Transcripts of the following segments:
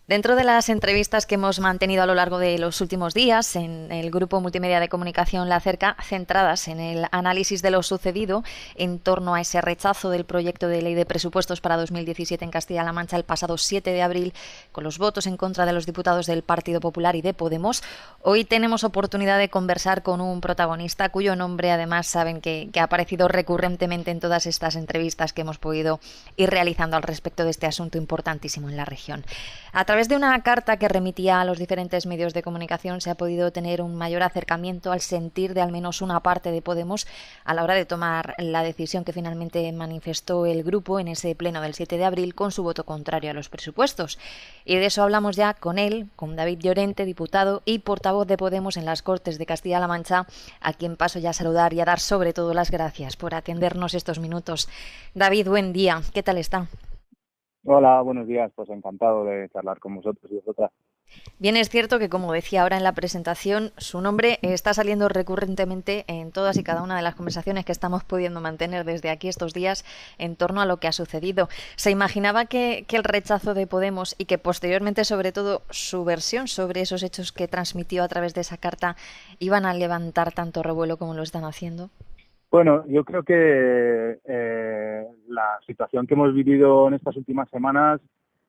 Dentro de las entrevistas que hemos mantenido a lo largo de los últimos días en el grupo multimedia de comunicación La Cerca, centradas en el análisis de lo sucedido en torno a ese rechazo del proyecto de ley de presupuestos para 2017 en Castilla-La Mancha el pasado 7 de abril, con los votos en contra de los diputados del Partido Popular y de Podemos, hoy tenemos oportunidad de conversar con un protagonista cuyo nombre además saben que ha aparecido recurrentemente en todas estas entrevistas que hemos podido ir realizando al respecto de este asunto importantísimo en la región. A través de una carta que remitía a los diferentes medios de comunicación se ha podido tener un mayor acercamiento al sentir de al menos una parte de Podemos a la hora de tomar la decisión que finalmente manifestó el grupo en ese pleno del 7 de abril con su voto contrario a los presupuestos. Y de eso hablamos ya con él, con David Llorente, diputado y portavoz de Podemos en las Cortes de Castilla-La Mancha, a quien paso ya a saludar y a dar sobre todo las gracias por atendernos estos minutos. David, buen día. ¿Qué tal está? Hola, buenos días. Pues encantado de charlar con vosotros y vosotras. Bien es cierto que, como decía ahora en la presentación, su nombre está saliendo recurrentemente en todas y cada una de las conversaciones que estamos pudiendo mantener desde aquí estos días en torno a lo que ha sucedido. ¿Se imaginaba que el rechazo de Podemos y que posteriormente, sobre todo, su versión sobre esos hechos que transmitió a través de esa carta iban a levantar tanto revuelo como lo están haciendo? Bueno, yo creo que la situación que hemos vivido en estas últimas semanas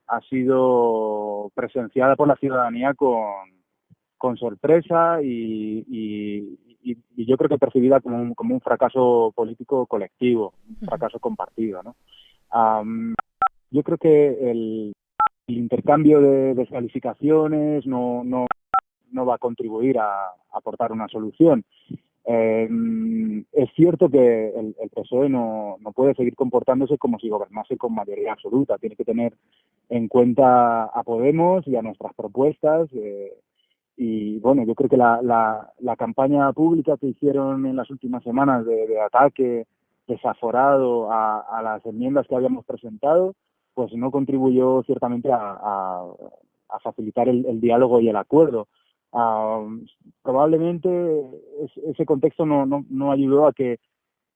ha sido presenciada por la ciudadanía con sorpresa y yo creo que percibida como un fracaso político colectivo, un fracaso compartido, ¿no? Yo creo que el intercambio de descalificaciones no va a contribuir a aportar una solución. Es cierto que el PSOE no puede seguir comportándose como si gobernase con mayoría absoluta. Tiene que tener en cuenta a Podemos y a nuestras propuestas. Y bueno, yo creo que la campaña pública que hicieron en las últimas semanas de ataque desaforado a las enmiendas que habíamos presentado, pues no contribuyó ciertamente a facilitar el diálogo y el acuerdo. Probablemente ese contexto no ayudó a que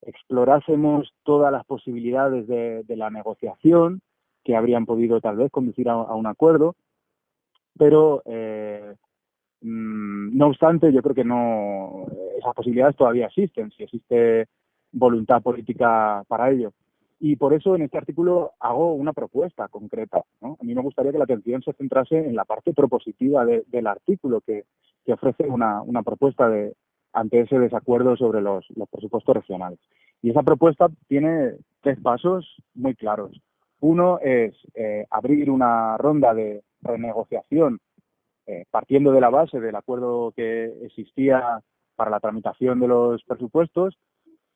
explorásemos todas las posibilidades de la negociación que habrían podido tal vez conducir a un acuerdo, pero no obstante, yo creo que no esas posibilidades todavía existen, si existe voluntad política para ello. Y por eso en este artículo hago una propuesta concreta, ¿no? A mí me gustaría que la atención se centrase en la parte propositiva del artículo, que ofrece una propuesta ante ese desacuerdo sobre los presupuestos regionales. Y esa propuesta tiene tres pasos muy claros. Uno es abrir una ronda de renegociación partiendo de la base del acuerdo que existía para la tramitación de los presupuestos,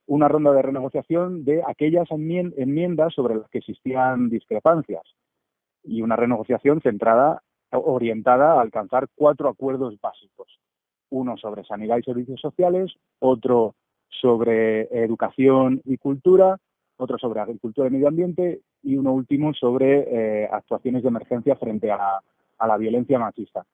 una ronda de renegociación de aquellas enmiendas sobre las que existían discrepancias y una renegociación orientada a alcanzar cuatro acuerdos básicos. Uno sobre sanidad y servicios sociales, otro sobre educación y cultura, otro sobre agricultura y medio ambiente y uno último sobre actuaciones de emergencia frente a la violencia machista.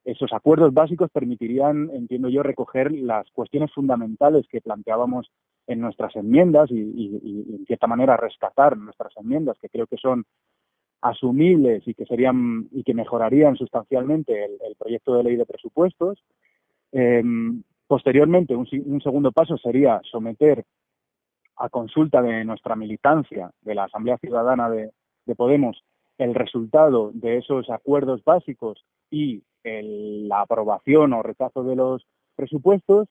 Esos acuerdos básicos permitirían, entiendo yo, recoger las cuestiones fundamentales que planteábamos en nuestras enmiendas y en cierta manera rescatar nuestras enmiendas, que creo que son asumibles y que mejorarían sustancialmente el proyecto de ley de presupuestos. Eh, Posteriormente, un segundo paso sería someter a consulta de nuestra militancia, de la Asamblea Ciudadana de Podemos, el resultado de esos acuerdos básicos y la aprobación o rechazo de los presupuestos.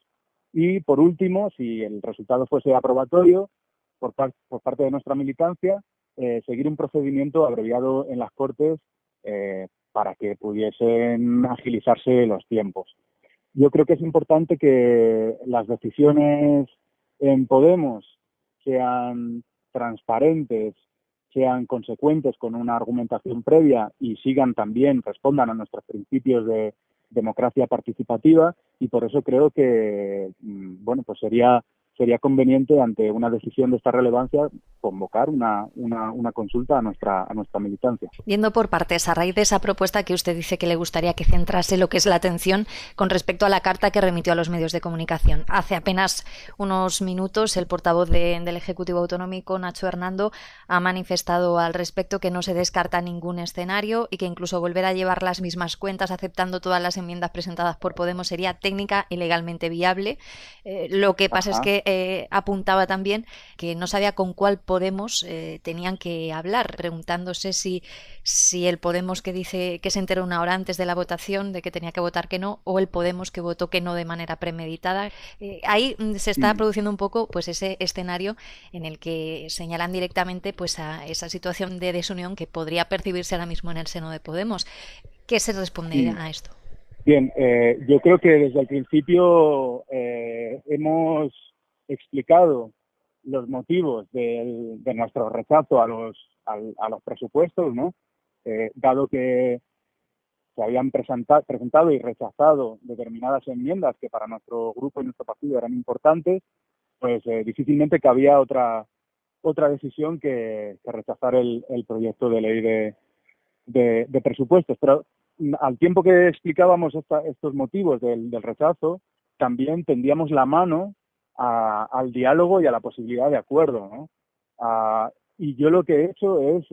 Y, por último, si el resultado fuese aprobatorio por parte de nuestra militancia, seguir un procedimiento abreviado en las Cortes para que pudiesen agilizarse los tiempos. Yo creo que es importante que las decisiones en Podemos sean transparentes, sean consecuentes con una argumentación previa y respondan a nuestros principios de democracia participativa, y por eso creo que bueno, pues sería sería conveniente, ante una decisión de esta relevancia, convocar una consulta a nuestra militancia. Yendo por partes, a raíz de esa propuesta que usted dice que le gustaría que centrase lo que es la atención con respecto a la carta que remitió a los medios de comunicación. Hace apenas unos minutos el portavoz del Ejecutivo Autonómico, Nacho Hernando, ha manifestado al respecto que no se descarta ningún escenario y que incluso volver a llevar las mismas cuentas aceptando todas las enmiendas presentadas por Podemos sería técnica y legalmente viable. Lo que pasa es que apuntaba también que no sabía con cuál Podemos tenían que hablar, preguntándose si el Podemos que dice que se enteró una hora antes de la votación de que tenía que votar que no, o el Podemos que votó que no de manera premeditada. Ahí se está produciendo un poco pues ese escenario en el que señalan directamente pues a esa situación de desunión que podría percibirse ahora mismo en el seno de Podemos. ¿Qué se responde a esto? Bien, yo creo que desde el principio hemos explicado los motivos de nuestro rechazo a los presupuestos, ¿no? Dado que se habían presentado y rechazado determinadas enmiendas que para nuestro grupo y nuestro partido eran importantes, pues difícilmente cabía otra decisión que rechazar el proyecto de ley de presupuestos. Pero al tiempo que explicábamos estos motivos del rechazo, también tendíamos la mano al diálogo y a la posibilidad de acuerdo, ¿no? Y yo lo que he hecho es,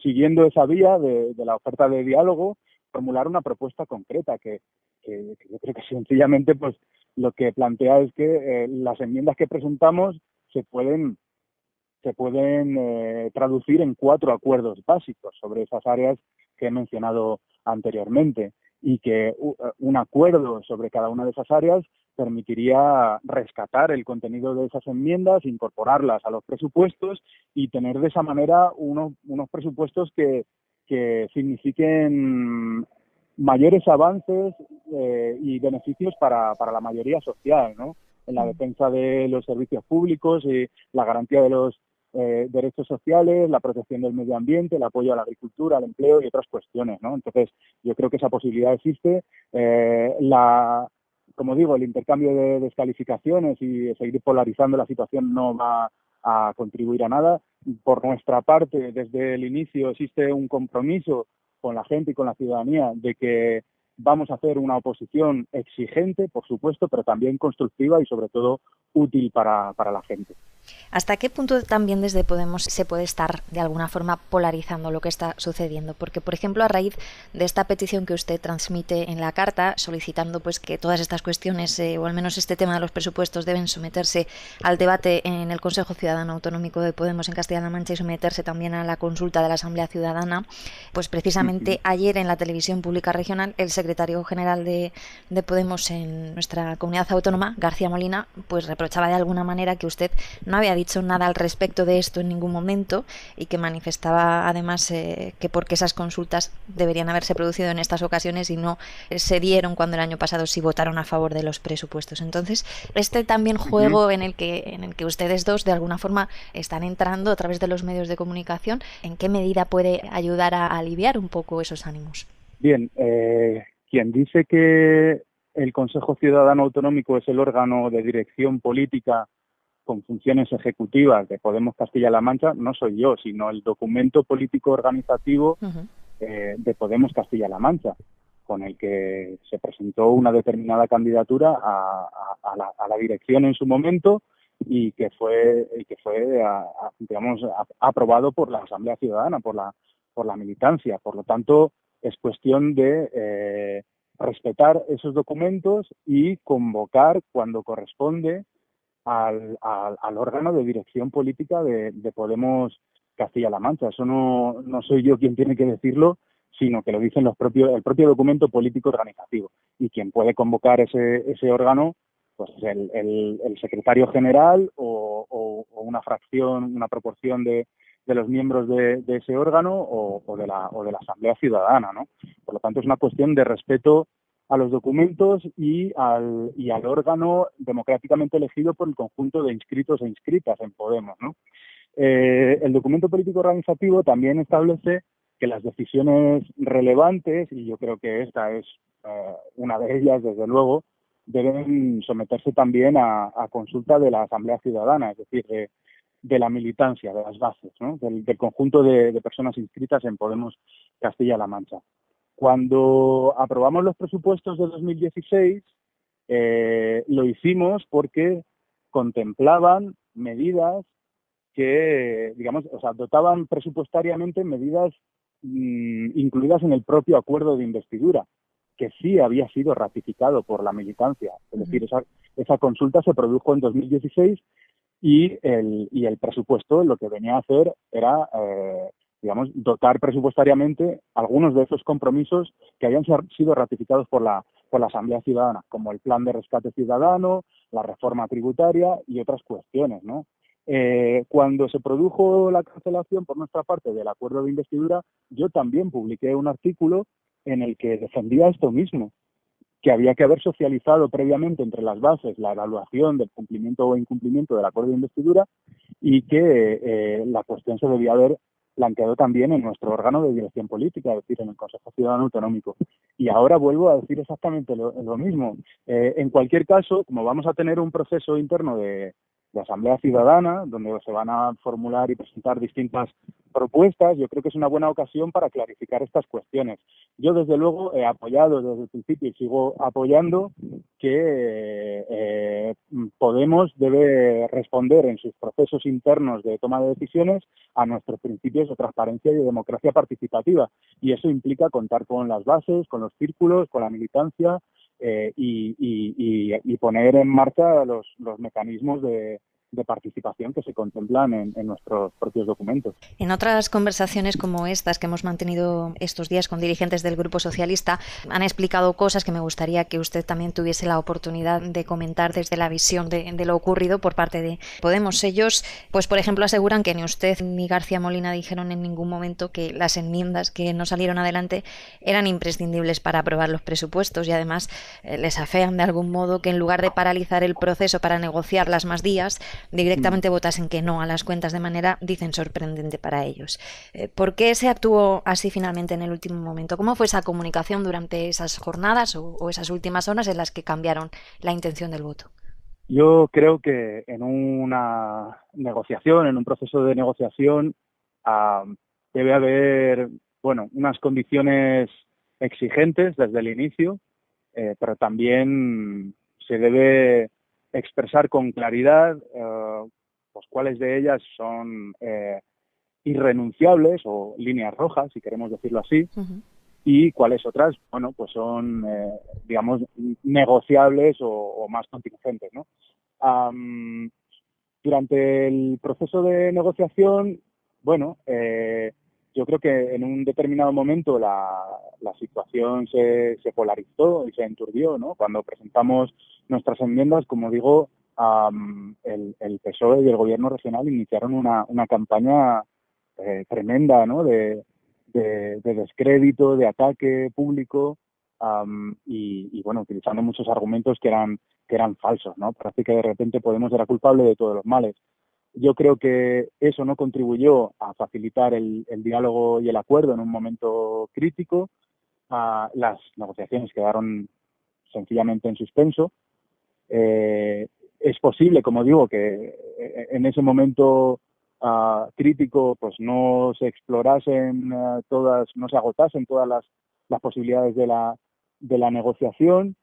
siguiendo esa vía de la oferta de diálogo, formular una propuesta concreta que yo creo que sencillamente pues lo que plantea es que las enmiendas que presentamos se pueden traducir en 4 acuerdos básicos sobre esas áreas que he mencionado anteriormente, y que un acuerdo sobre cada una de esas áreas permitiría rescatar el contenido de esas enmiendas, incorporarlas a los presupuestos y tener de esa manera unos presupuestos que signifiquen mayores avances y beneficios para la mayoría social, ¿no? En la defensa de los servicios públicos y la garantía de los derechos sociales, la protección del medio ambiente, el apoyo a la agricultura, al empleo y otras cuestiones, ¿no? Entonces, yo creo que esa posibilidad existe. Como digo, el intercambio de descalificaciones y seguir polarizando la situación no va a contribuir a nada. Por nuestra parte, desde el inicio existe un compromiso con la gente y con la ciudadanía de que vamos a hacer una oposición exigente, por supuesto, pero también constructiva y sobre todo útil para la gente. ¿Hasta qué punto también desde Podemos se puede estar de alguna forma polarizando lo que está sucediendo? Porque, por ejemplo, a raíz de esta petición que usted transmite en la carta, solicitando pues que todas estas cuestiones, o al menos este tema de los presupuestos, deben someterse al debate en el Consejo Ciudadano Autonómico de Podemos en Castilla-La Mancha y someterse también a la consulta de la Asamblea Ciudadana, pues precisamente ayer en la televisión pública regional, el secretario general de Podemos en nuestra comunidad autónoma, García Molina, pues reprochaba de alguna manera que usted no había dicho nada al respecto de esto en ningún momento y que manifestaba además que porque esas consultas deberían haberse producido en estas ocasiones y no se dieron cuando el año pasado sí votaron a favor de los presupuestos. Entonces, este también juego en el que ustedes dos de alguna forma están entrando a través de los medios de comunicación, ¿en qué medida puede ayudar a aliviar un poco esos ánimos? Bien, quien dice que el Consejo Ciudadano Autonómico es el órgano de dirección política con funciones ejecutivas de Podemos Castilla-La Mancha no soy yo, sino el documento político organizativo de Podemos Castilla-La Mancha, con el que se presentó una determinada candidatura a la dirección en su momento y que fue aprobado por la Asamblea Ciudadana, por la militancia. Por lo tanto, es cuestión de respetar esos documentos y convocar cuando corresponde al órgano de dirección política de Podemos Castilla-La Mancha. Eso no soy yo quien tiene que decirlo, sino que lo dicen el propio documento político organizativo. Y quien puede convocar ese órgano pues es el secretario general o una fracción, una proporción de los miembros de ese órgano o de la Asamblea Ciudadana, ¿no? Por lo tanto, es una cuestión de respeto a los documentos y al órgano democráticamente elegido por el conjunto de inscritos e inscritas en Podemos, ¿no? El documento político organizativo también establece que las decisiones relevantes, y yo creo que esta es una de ellas, desde luego, deben someterse también a consulta de la Asamblea Ciudadana, es decir, de la militancia, de las bases, ¿no? Del conjunto de personas inscritas en Podemos Castilla-La Mancha. Cuando aprobamos los presupuestos de 2016, lo hicimos porque contemplaban medidas que, digamos, o sea, dotaban presupuestariamente medidas incluidas en el propio acuerdo de investidura, que sí había sido ratificado por la militancia. Es decir, esa consulta se produjo en 2016 y el presupuesto lo que venía a hacer era, digamos, dotar presupuestariamente algunos de esos compromisos que habían sido ratificados por la Asamblea Ciudadana, como el Plan de Rescate Ciudadano, la reforma tributaria y otras cuestiones, ¿no? Cuando se produjo la cancelación por nuestra parte del acuerdo de investidura, yo también publiqué un artículo en el que defendía esto mismo, que había que haber socializado previamente entre las bases la evaluación del cumplimiento o incumplimiento del acuerdo de investidura y que la cuestión se debía haber planteado también en nuestro órgano de dirección política, es decir, en el Consejo Ciudadano Autonómico. Y ahora vuelvo a decir exactamente lo mismo. En cualquier caso, como vamos a tener un proceso interno de Asamblea Ciudadana, donde se van a formular y presentar distintas propuestas, yo creo que es una buena ocasión para clarificar estas cuestiones. Yo, desde luego, he apoyado desde el principio y sigo apoyando que Podemos debe responder en sus procesos internos de toma de decisiones a nuestros principios de transparencia y de democracia participativa. Y eso implica contar con las bases, con los círculos, con la militancia y poner en marcha los mecanismos de participación que se contemplan en nuestros propios documentos. En otras conversaciones como estas que hemos mantenido estos días con dirigentes del Grupo Socialista, han explicado cosas que me gustaría que usted también tuviese la oportunidad de comentar desde la visión de lo ocurrido por parte de Podemos. Ellos, pues por ejemplo, aseguran que ni usted ni García Molina dijeron en ningún momento que las enmiendas que no salieron adelante eran imprescindibles para aprobar los presupuestos y además les afean de algún modo que en lugar de paralizar el proceso para negociarlas más días, directamente votasen que no a las cuentas de manera, dicen, sorprendente para ellos. ¿Por qué se actuó así finalmente en el último momento? ¿Cómo fue esa comunicación durante esas jornadas o esas últimas horas en las que cambiaron la intención del voto? Yo creo que en una negociación, en un proceso de negociación, debe haber, bueno, unas condiciones exigentes desde el inicio, pero también se debe expresar con claridad pues cuáles de ellas son irrenunciables o líneas rojas, si queremos decirlo así, y cuáles otras, bueno, pues son, digamos, negociables o más contingentes, ¿no? Durante el proceso de negociación, bueno, yo creo que en un determinado momento la situación se polarizó y se enturbió, ¿no? Cuando presentamos nuestras enmiendas, como digo, el PSOE y el gobierno regional iniciaron una campaña tremenda, ¿no? De descrédito, de ataque público y bueno, utilizando muchos argumentos que eran falsos, ¿no? Parece que de repente Podemos era culpable de todos los males. Yo creo que eso no contribuyó a facilitar el diálogo y el acuerdo en un momento crítico. Las negociaciones quedaron sencillamente en suspenso. Es posible, como digo, que en ese momento crítico pues no se explorasen no se agotasen todas las posibilidades de la negociación.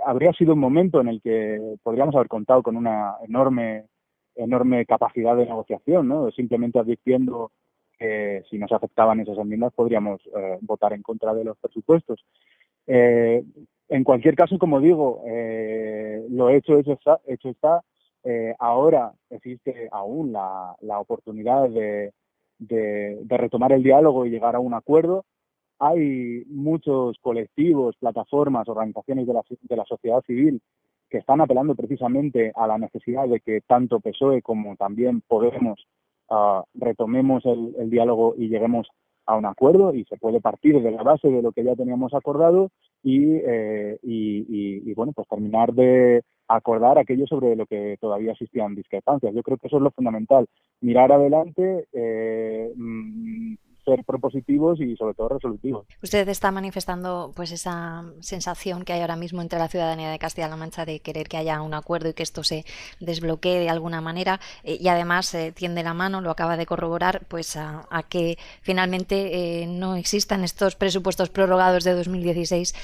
Habría sido un momento en el que podríamos haber contado con una enorme capacidad de negociación, ¿no? Simplemente advirtiendo que si no se aceptaban esas enmiendas podríamos votar en contra de los presupuestos. En cualquier caso, como digo, lo hecho está. Ahora existe aún la oportunidad de retomar el diálogo y llegar a un acuerdo. Hay muchos colectivos, plataformas, organizaciones de la sociedad civil que están apelando precisamente a la necesidad de que tanto PSOE como también Podemos retomemos el diálogo y lleguemos a un acuerdo, y se puede partir de la base de lo que ya teníamos acordado y bueno, pues terminar de acordar aquello sobre lo que todavía existían discrepancias. Yo creo que eso es lo fundamental, mirar adelante, ser propositivos y sobre todo resolutivos. Usted está manifestando pues esa sensación que hay ahora mismo entre la ciudadanía de Castilla-La Mancha de querer que haya un acuerdo y que esto se desbloquee de alguna manera, y además tiende la mano, lo acaba de corroborar, pues a que finalmente no existan estos presupuestos prorrogados de 2016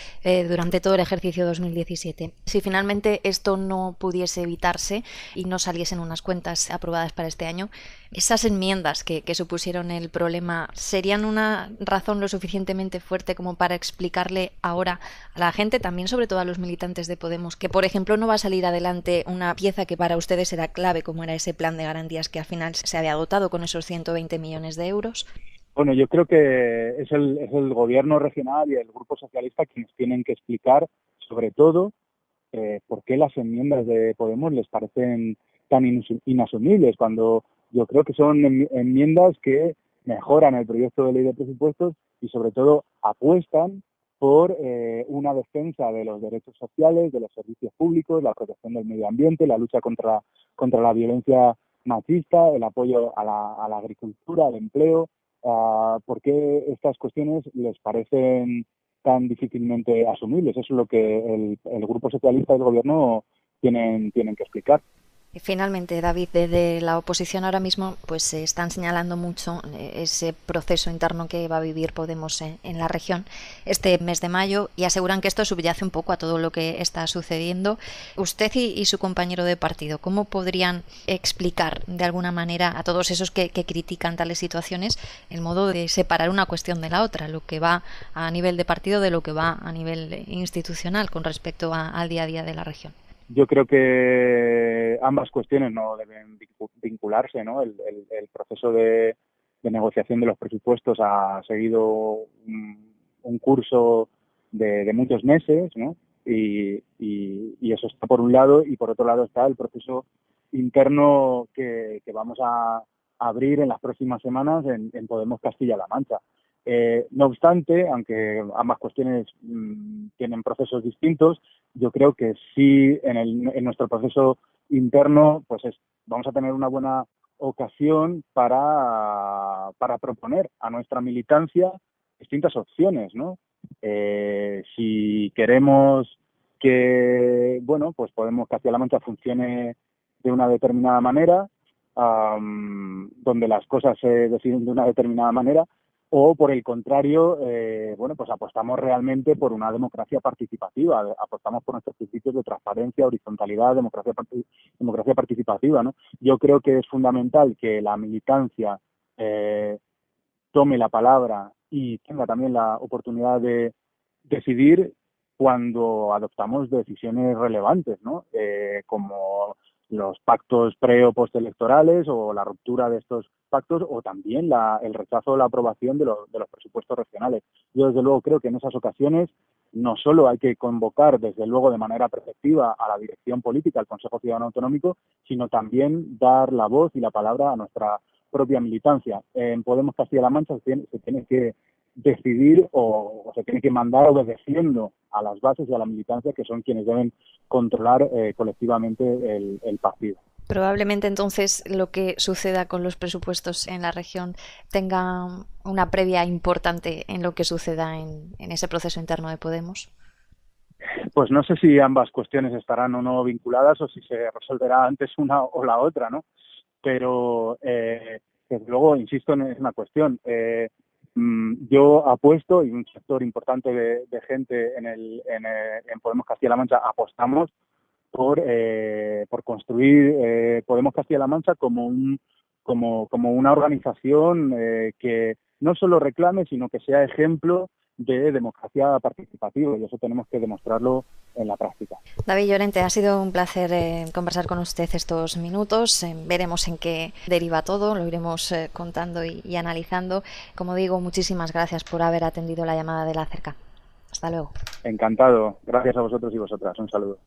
durante todo el ejercicio 2017. Si finalmente esto no pudiese evitarse y no saliesen unas cuentas aprobadas para este año, esas enmiendas que supusieron el problema serían una razón lo suficientemente fuerte como para explicarle ahora a la gente, también sobre todo a los militantes de Podemos, que por ejemplo no va a salir adelante una pieza que para ustedes era clave, como era ese plan de garantías que al final se había dotado con esos 120 millones de euros? Bueno, yo creo que es el gobierno regional y el Grupo Socialista quienes tienen que explicar, sobre todo, por qué las enmiendas de Podemos les parecen tan inasumibles, cuando yo creo que son enmiendas que mejoran el proyecto de ley de presupuestos y sobre todo apuestan por una defensa de los derechos sociales, de los servicios públicos, la protección del medio ambiente, la lucha contra la violencia machista, el apoyo a la agricultura, al empleo. ¿Por qué estas cuestiones les parecen tan difícilmente asumibles? Eso es lo que el Grupo Socialista y el Gobierno tienen que explicar. Y finalmente, David, desde la oposición ahora mismo pues se están señalando mucho ese proceso interno que va a vivir Podemos en la región este mes de mayo y aseguran que esto subyace un poco a todo lo que está sucediendo. Usted y su compañero de partido, ¿cómo podrían explicar de alguna manera a todos esos que critican tales situaciones el modo de separar una cuestión de la otra, lo que va a nivel de partido de lo que va a nivel institucional con respecto al día a día de la región? Yo creo que ambas cuestiones no deben vincularse, ¿no? El proceso de negociación de los presupuestos ha seguido un curso de muchos meses, ¿no? Y eso está por un lado, y por otro lado está el proceso interno que vamos a abrir en las próximas semanas en Podemos Castilla-La Mancha. No obstante, aunque ambas cuestiones tienen procesos distintos, yo creo que sí en nuestro proceso interno pues vamos a tener una buena ocasión para proponer a nuestra militancia distintas opciones, ¿no? Si queremos que, bueno, pues Podemos Castilla-La Mancha funcione de una determinada manera, donde las cosas se deciden de una determinada manera, o por el contrario, bueno, pues apostamos realmente por una democracia participativa, apostamos por nuestros principios de transparencia, horizontalidad, democracia participativa, ¿no? Yo creo que es fundamental que la militancia tome la palabra y tenga también la oportunidad de decidir cuando adoptamos decisiones relevantes, ¿no? Como los pactos pre- o postelectorales o la ruptura de estos pactos o también el rechazo o la aprobación de los presupuestos regionales. Yo desde luego creo que en esas ocasiones no solo hay que convocar desde luego de manera preceptiva a la dirección política, al Consejo Ciudadano Autonómico, sino también dar la voz y la palabra a nuestra propia militancia. En Podemos Castilla-La Mancha se tiene que decidir o se tiene que mandar obedeciendo a las bases y a la militancia, que son quienes deben controlar colectivamente el partido. Probablemente entonces lo que suceda con los presupuestos en la región tenga una previa importante en lo que suceda en ese proceso interno de Podemos. Pues no sé si ambas cuestiones estarán o no vinculadas o si se resolverá antes una o la otra, ¿no? Pero desde luego, insisto en una cuestión. Yo apuesto, y un sector importante de gente en Podemos Castilla-La Mancha apostamos por construir Podemos Castilla-La Mancha como una organización que no solo reclame, sino que sea ejemplo de democracia participativa, y eso tenemos que demostrarlo en la práctica. David Llorente, ha sido un placer conversar con usted estos minutos. Veremos en qué deriva todo, lo iremos contando y analizando. Como digo, muchísimas gracias por haber atendido la llamada de La Cerca. Hasta luego. Encantado. Gracias a vosotros y vosotras. Un saludo.